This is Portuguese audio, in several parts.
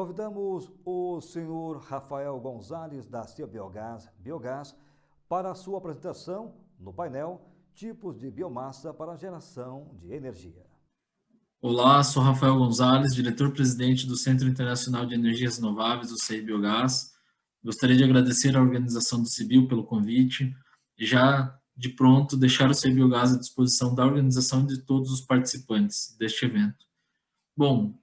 Convidamos o senhor Rafael Gonzalez da CIA Biogás para a sua apresentação no painel Tipos de Biomassa para Geração de Energia. Olá, sou Rafael Gonzalez, diretor-presidente do Centro Internacional de Energias Renováveis, o CI Biogás. Gostaria de agradecer à organização do CIBio pelo convite e já de pronto deixar o CI Biogás à disposição da organização e de todos os participantes deste evento. Bom,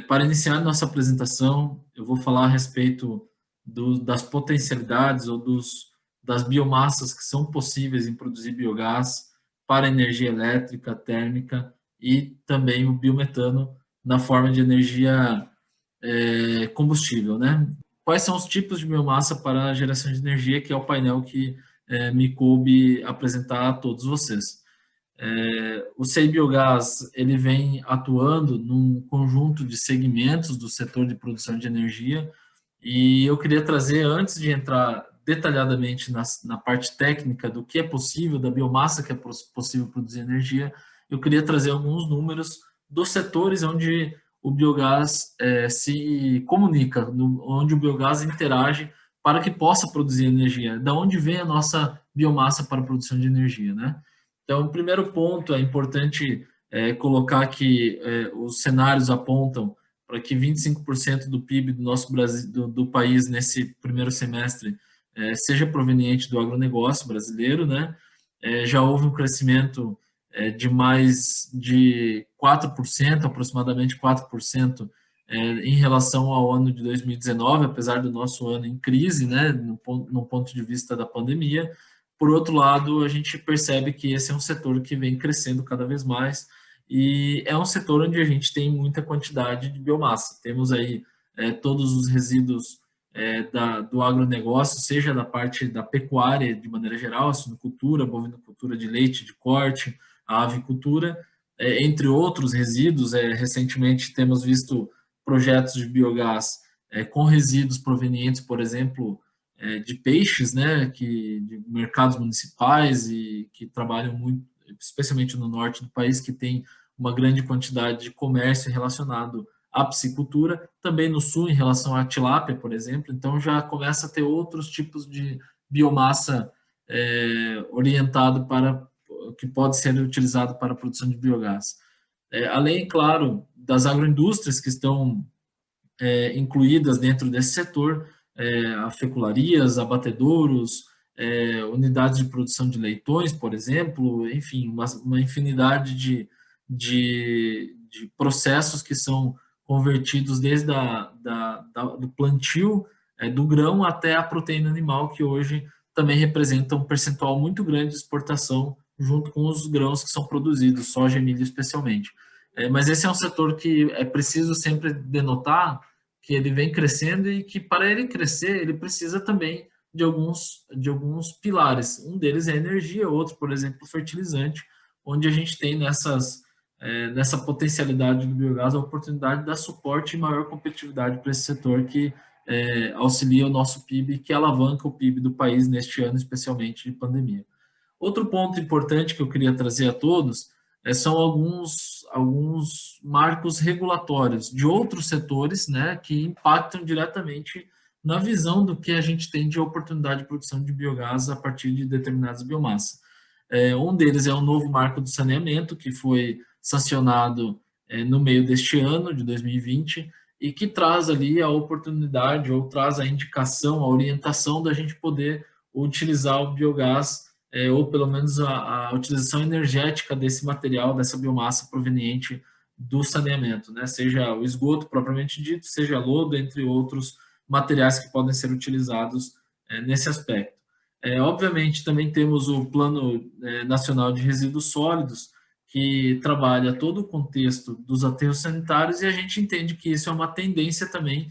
para iniciar nossa apresentação, eu vou falar a respeito das potencialidades ou das biomassas que são possíveis em produzir biogás para energia elétrica, térmica e também o biometano na forma de energia combustível, né? Quais são os tipos de biomassa para a geração de energia, que é o painel que me coube apresentar a todos vocês. O CI Biogás ele vem atuando num conjunto de segmentos do setor de produção de energia e eu queria trazer, antes de entrar detalhadamente na parte técnica do que é possível, da biomassa que é possível produzir energia, eu queria trazer alguns números dos setores onde o biogás se comunica, onde o biogás interage para que possa produzir energia. Da onde vem a nossa biomassa para a produção de energia, né? Então, o primeiro ponto é importante colocar que os cenários apontam para que 25% do PIB do nosso Brasil, do país nesse primeiro semestre seja proveniente do agronegócio brasileiro, né? Já houve um crescimento de mais de 4%, aproximadamente 4%, em relação ao ano de 2019, apesar do nosso ano em crise, né, no ponto de vista da pandemia. Por outro lado, a gente percebe que esse é um setor que vem crescendo cada vez mais e é um setor onde a gente tem muita quantidade de biomassa. Temos aí todos os resíduos do agronegócio, seja da parte da pecuária de maneira geral, a suinocultura, bovinocultura de leite, de corte, a avicultura, entre outros resíduos. Recentemente temos visto projetos de biogás com resíduos provenientes, por exemplo, de peixes, né, de mercados municipais e que trabalham muito, especialmente no norte do país, que tem uma grande quantidade de comércio relacionado à piscicultura, também no sul em relação à tilápia, por exemplo. Então já começa a ter outros tipos de biomassa orientado para que pode ser utilizado para a produção de biogás. Além, claro, das agroindústrias que estão incluídas dentro desse setor, a fecularias, abatedouros, unidades de produção de leitões, por exemplo, enfim, uma infinidade de processos que são convertidos desde do plantio do grão até a proteína animal, que hoje também representa um percentual muito grande de exportação junto com os grãos que são produzidos, soja e milho especialmente. Mas esse é um setor que é preciso sempre denotar que ele vem crescendo e que, para ele crescer, ele precisa também de alguns pilares. Um deles é a energia, outro, por exemplo, o fertilizante, onde a gente tem nessa potencialidade do biogás a oportunidade de dar suporte e maior competitividade para esse setor que auxilia o nosso PIB, que alavanca o PIB do país neste ano, especialmente de pandemia. Outro ponto importante que eu queria trazer a todos são alguns marcos regulatórios de outros setores, né, que impactam diretamente na visão do que a gente tem de oportunidade de produção de biogás a partir de determinadas biomassas. Um deles é o novo marco do saneamento, que foi sancionado no meio deste ano, de 2020, e que traz ali a oportunidade, ou traz a indicação, a orientação da gente poder utilizar o biogás ou pelo menos a utilização energética desse material, dessa biomassa proveniente do saneamento, né? Seja o esgoto propriamente dito, seja lodo, entre outros materiais que podem ser utilizados nesse aspecto. Obviamente, também temos o Plano Nacional de Resíduos Sólidos, que trabalha todo o contexto dos aterros sanitários, e a gente entende que isso é uma tendência também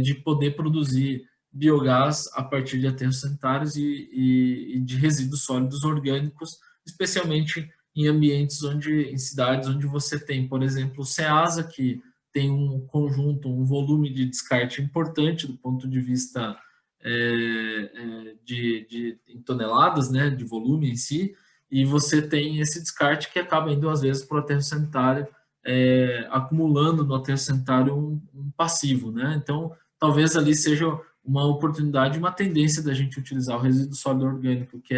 de poder produzir biogás a partir de aterros sanitários e de resíduos sólidos orgânicos, especialmente em ambientes em cidades onde você tem, por exemplo, o Ceasa, que tem um conjunto, um volume de descarte importante do ponto de vista em toneladas, né, de volume em si, e você tem esse descarte que acaba indo às vezes para o aterro sanitário acumulando no aterro sanitário um passivo, né? Então, talvez ali seja uma oportunidade, uma tendência da gente utilizar o resíduo sólido orgânico, que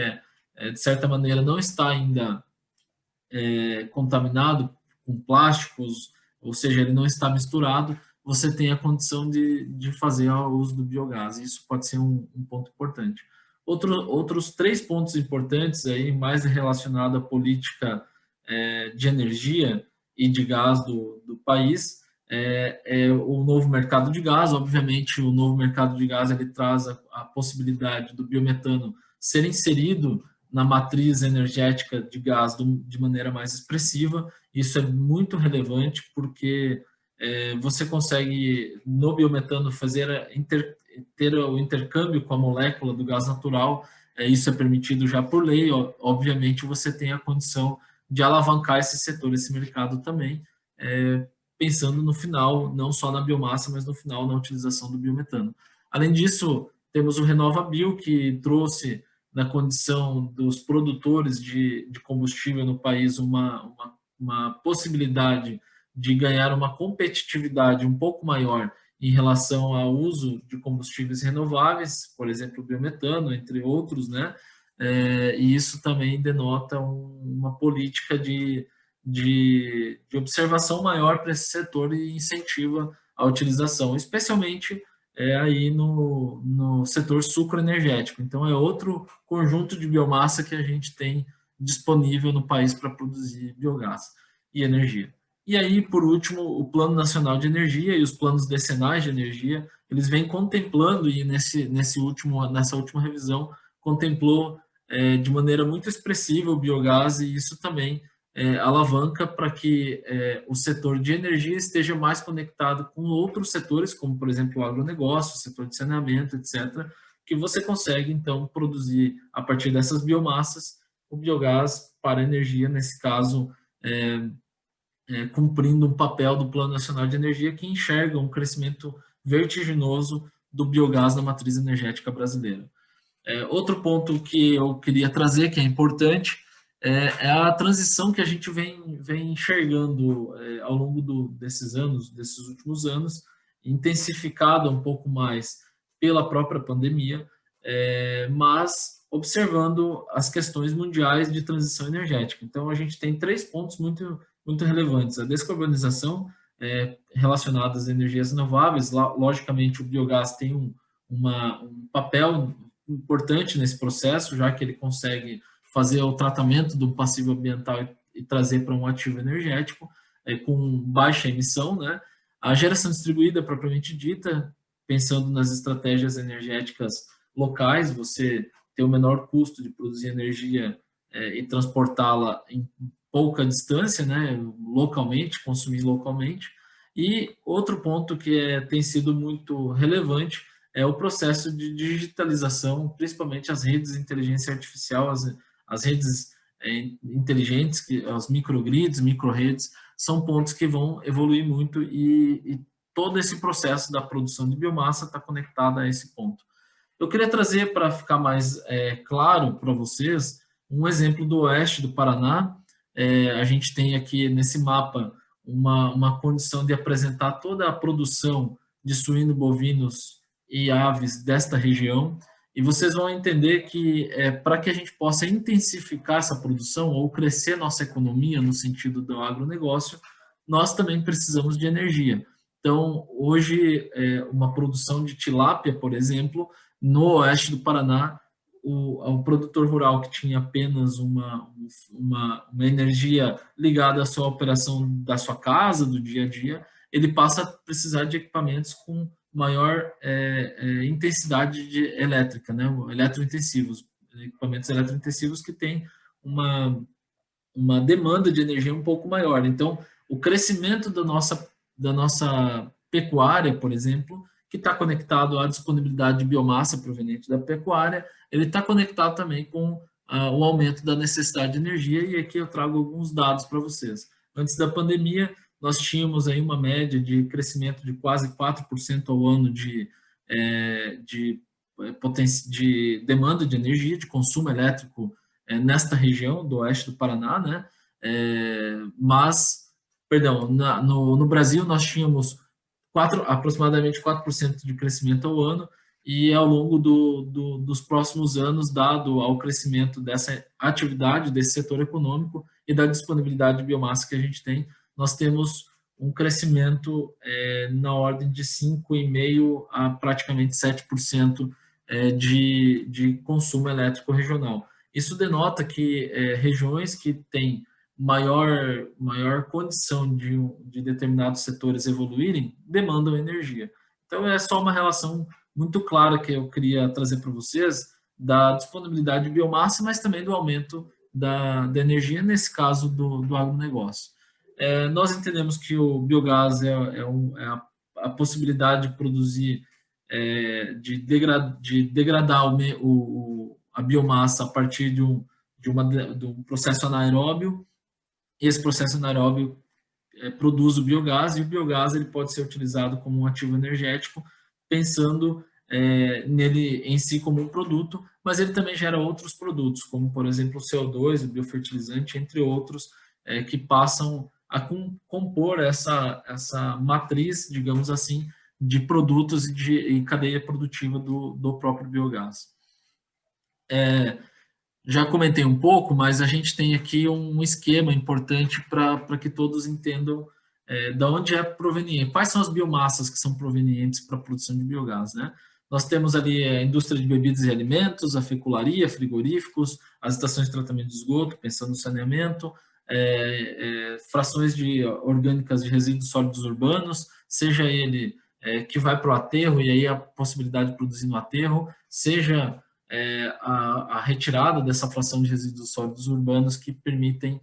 de certa maneira, não está ainda contaminado com plásticos, ou seja, ele não está misturado, você tem a condição de fazer o uso do biogás. Isso pode ser um ponto importante. Outros 3 pontos importantes aí, mais relacionado à política de energia e de gás do país, o novo mercado de gás. Obviamente, o novo mercado de gás ele traz a possibilidade do biometano ser inserido na matriz energética de gás de maneira mais expressiva. Isso é muito relevante porque você consegue, no biometano, ter o intercâmbio com a molécula do gás natural. Isso é permitido já por lei. Obviamente, você tem a condição de alavancar esse setor, esse mercado também, pensando no final, não só na biomassa, mas no final na utilização do biometano. Além disso, temos o RenovaBio, que trouxe na condição dos produtores de combustível no país uma possibilidade de ganhar uma competitividade um pouco maior em relação ao uso de combustíveis renováveis, por exemplo, o biometano, entre outros, né? E isso também denota uma política de observação maior para esse setor e incentiva a utilização, especialmente aí no setor sucroenergético. Então, é outro conjunto de biomassa que a gente tem disponível no país para produzir biogás e energia. E aí, por último, o Plano Nacional de Energia e os planos decenais de energia, eles vêm contemplando, e nessa última revisão, contemplou de maneira muito expressiva o biogás, e isso também alavanca para que o setor de energia esteja mais conectado com outros setores, como, por exemplo, o agronegócio, o setor de saneamento, etc., que você consegue, então, produzir, a partir dessas biomassas, o biogás para energia, nesse caso, cumprindo um papel do Plano Nacional de Energia, que enxerga um crescimento vertiginoso do biogás na matriz energética brasileira. Outro ponto que eu queria trazer, que é importante, é a transição que a gente vem enxergando ao longo desses últimos anos, intensificada um pouco mais pela própria pandemia, mas observando as questões mundiais de transição energética. Então, a gente tem 3 pontos muito, muito relevantes: a descarbonização relacionada às energias renováveis. Logicamente, o biogás tem um papel importante nesse processo, já que ele consegue fazer o tratamento do passivo ambiental e trazer para um ativo energético com baixa emissão, né? A geração distribuída, propriamente dita, pensando nas estratégias energéticas locais, você ter o menor custo de produzir energia e transportá-la em pouca distância, né? Localmente, consumir localmente. E outro ponto que tem sido muito relevante é o processo de digitalização, principalmente as redes de inteligência artificial, as redes inteligentes, as microgrids, microredes, são pontos que vão evoluir muito e todo esse processo da produção de biomassa está conectado a esse ponto. Eu queria trazer, para ficar mais claro para vocês, um exemplo do oeste do Paraná. A gente tem aqui nesse mapa uma condição de apresentar toda a produção de suínos, bovinos e aves desta região, e vocês vão entender que para que a gente possa intensificar essa produção ou crescer nossa economia no sentido do agronegócio, nós também precisamos de energia. Então, hoje, uma produção de tilápia, por exemplo, no oeste do Paraná, o produtor rural que tinha apenas uma energia ligada à sua operação da sua casa, do dia a dia, ele passa a precisar de equipamentos com maior intensidade elétrica, né? Eletrointensivos, equipamentos eletrointensivos que têm uma demanda de energia um pouco maior. Então, o crescimento da nossa pecuária, por exemplo, que está conectado à disponibilidade de biomassa proveniente da pecuária, ele está conectado também com o aumento da necessidade de energia, e aqui eu trago alguns dados para vocês. Antes da pandemia, nós tínhamos aí uma média de crescimento de quase 4% ao ano de demanda de energia, de consumo elétrico nesta região do oeste do Paraná, né? Mas Perdão, no Brasil nós tínhamos aproximadamente 4% de crescimento ao ano, e ao longo dos próximos anos, dado ao crescimento dessa atividade, desse setor econômico e da disponibilidade de biomassa que a gente tem, nós temos um crescimento na ordem de 5,5% a praticamente 7% de consumo elétrico regional. Isso denota que regiões que têm maior condição de determinados setores evoluírem demandam energia. Então, é só uma relação muito clara que eu queria trazer para vocês da disponibilidade de biomassa, mas também do aumento da energia, nesse caso do agronegócio. Nós entendemos que o biogás é a possibilidade de produzir, de degradar a biomassa a partir de um processo anaeróbio. Esse processo anaeróbio produz o biogás, e o biogás ele pode ser utilizado como um ativo energético, pensando nele em si como um produto, mas ele também gera outros produtos, como, por exemplo, o CO2, o biofertilizante, entre outros, que passam a compor essa matriz, digamos assim, de produtos e cadeia produtiva do próprio biogás. Já comentei um pouco, mas a gente tem aqui um esquema importante para que todos entendam de onde é proveniente, quais são as biomassas que são provenientes para a produção de biogás, né? Nós temos ali a indústria de bebidas e alimentos, a fecularia, frigoríficos, as estações de tratamento de esgoto, pensando no saneamento, frações orgânicas de resíduos sólidos urbanos, seja ele que vai para o aterro, e aí a possibilidade de produzir no aterro, seja a retirada dessa fração de resíduos sólidos urbanos que permitem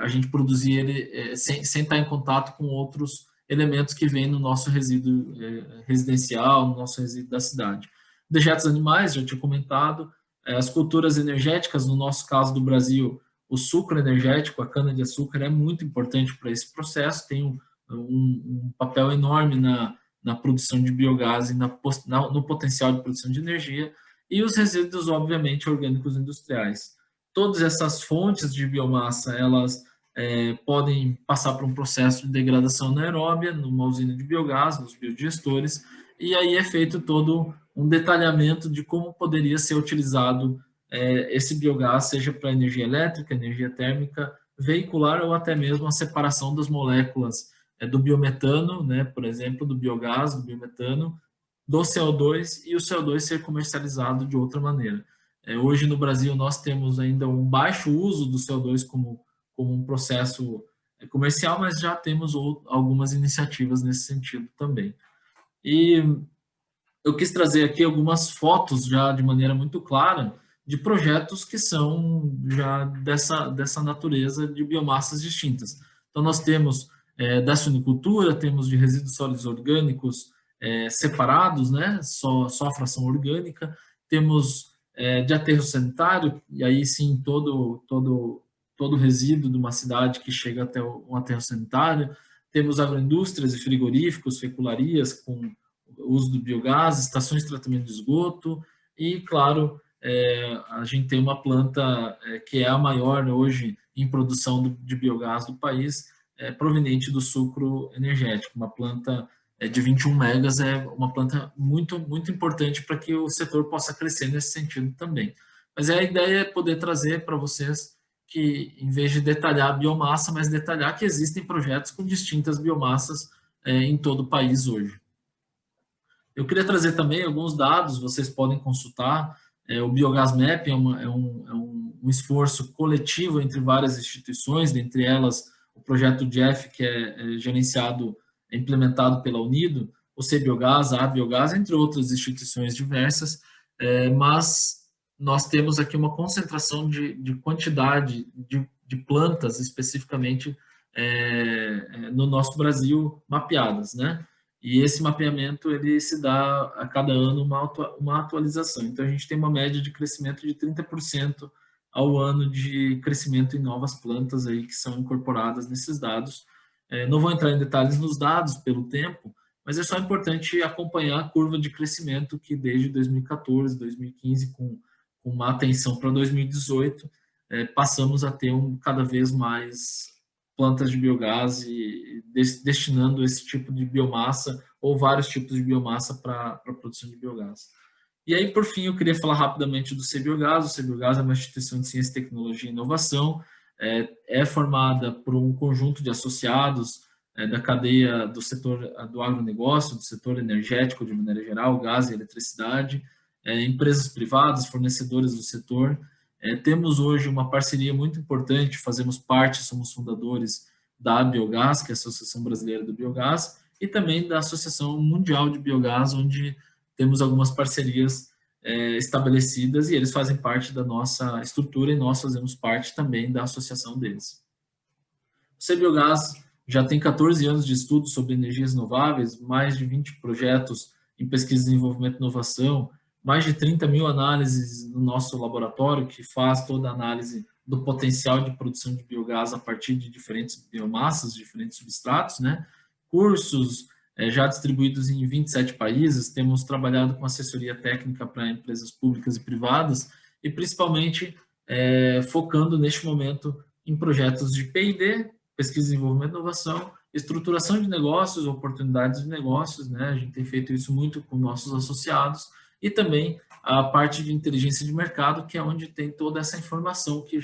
a gente produzir ele sem estar em contato com outros elementos que vêm no nosso resíduo residencial, no nosso resíduo da cidade. Dejetos animais, já tinha comentado, as culturas energéticas, no nosso caso do Brasil, o sucro energético, a cana-de-açúcar, é muito importante para esse processo, tem um papel enorme na produção de biogás e no potencial de produção de energia, e os resíduos, obviamente, orgânicos industriais. Todas essas fontes de biomassa, elas podem passar por um processo de degradação anaeróbia numa usina de biogás, nos biodigestores, e aí é feito todo um detalhamento de como poderia ser utilizado esse biogás, seja para energia elétrica, energia térmica, veicular, ou até mesmo a separação das moléculas do biometano, né, por exemplo, do biogás, do biometano, do CO2, e o CO2 ser comercializado de outra maneira. Hoje no Brasil nós temos ainda um baixo uso do CO2 como um processo comercial, mas já temos algumas iniciativas nesse sentido também. E eu quis trazer aqui algumas fotos já de maneira muito clara de projetos que são já dessa natureza de biomassas distintas. Então nós temos da suinicultura, temos de resíduos sólidos orgânicos separados, né, só a fração orgânica, temos de aterro sanitário, e aí sim todo resíduo de uma cidade que chega até um aterro sanitário, temos agroindústrias e frigoríficos, fecularias com o uso do biogás, estações de tratamento de esgoto, e claro, a gente tem uma planta que é a maior hoje em produção de biogás do país, proveniente do sucro energético, uma planta de 21 megas, é uma planta muito, muito importante para que o setor possa crescer nesse sentido também. Mas a ideia é poder trazer para vocês que, em vez de detalhar a biomassa, mas detalhar que existem projetos com distintas biomassas em todo o país hoje. Eu queria trazer também alguns dados, vocês podem consultar. O Biogás Map é um esforço coletivo entre várias instituições, dentre elas o projeto JEF, que é gerenciado, implementado pela Unido, o CBiogás, a Biogás, entre outras instituições diversas, mas nós temos aqui uma concentração de quantidade de plantas, especificamente no nosso Brasil, mapeadas, né? E esse mapeamento ele se dá a cada ano uma atualização. Então, a gente tem uma média de crescimento de 30% ao ano de crescimento em novas plantas aí que são incorporadas nesses dados. Não vou entrar em detalhes nos dados pelo tempo, mas é só importante acompanhar a curva de crescimento que desde 2014, 2015, com uma atenção para 2018, passamos a ter cada vez mais plantas de biogás e destinando esse tipo de biomassa ou vários tipos de biomassa para a produção de biogás. E aí, por fim, eu queria falar rapidamente do CBiogás. O CBiogás é uma instituição de ciência, tecnologia e inovação, é formada por um conjunto de associados da cadeia do setor do agronegócio, do setor energético de maneira geral, gás e eletricidade, empresas privadas, fornecedores do setor. Temos hoje uma parceria muito importante, fazemos parte, somos fundadores da Biogás, que é a Associação Brasileira do Biogás, e também da Associação Mundial de Biogás, onde temos algumas parcerias estabelecidas e eles fazem parte da nossa estrutura e nós fazemos parte também da associação deles. O CBiogás já tem 14 anos de estudo sobre energias renováveis, mais de 20 projetos em pesquisa, desenvolvimento e inovação, mais de 30 mil análises no nosso laboratório, que faz toda a análise do potencial de produção de biogás a partir de diferentes biomassas, diferentes substratos, né? Cursos já distribuídos em 27 países, temos trabalhado com assessoria técnica para empresas públicas e privadas, e principalmente focando neste momento em projetos de P&D, pesquisa, desenvolvimento e inovação, estruturação de negócios, oportunidades de negócios, né? A gente tem feito isso muito com nossos associados, e também a parte de inteligência de mercado, que é onde tem toda essa informação que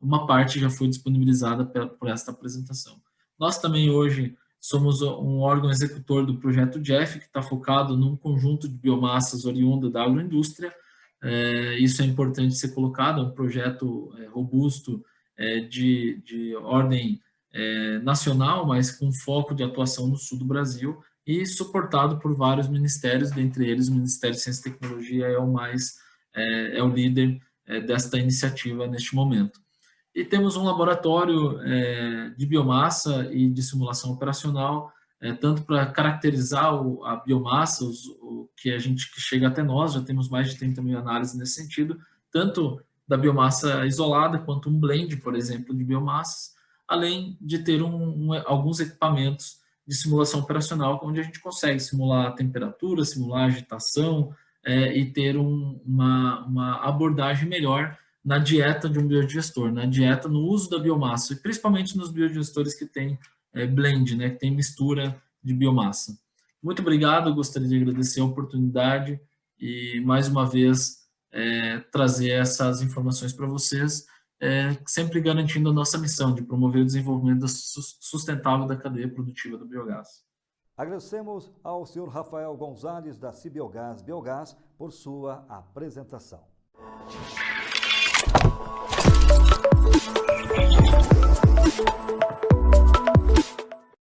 uma parte já foi disponibilizada por esta apresentação. Nós também hoje somos um órgão executor do projeto JEF, que está focado num conjunto de biomassas oriunda da agroindústria. Isso é importante ser colocado, é um projeto robusto de ordem nacional, mas com foco de atuação no sul do Brasil, e suportado por vários ministérios, dentre eles o Ministério de Ciência e Tecnologia é o líder desta iniciativa neste momento. E temos um laboratório de biomassa e de simulação operacional, tanto para caracterizar a biomassa, que chega até nós, já temos mais de 30 mil análises nesse sentido, tanto da biomassa isolada, quanto um blend, por exemplo, de biomassas, além de ter alguns equipamentos de simulação operacional, onde a gente consegue simular a temperatura, simular a agitação e ter uma abordagem melhor na dieta de um biodigestor, na dieta, no uso da biomassa, e principalmente nos biodigestores que tem blend, né, que tem mistura de biomassa. Muito obrigado, gostaria de agradecer a oportunidade e, mais uma vez, trazer essas informações para vocês, sempre garantindo a nossa missão de promover o desenvolvimento sustentável da cadeia produtiva do biogás. Agradecemos ao senhor Rafael Gonzalez, da CBiogás Biogás, por sua apresentação.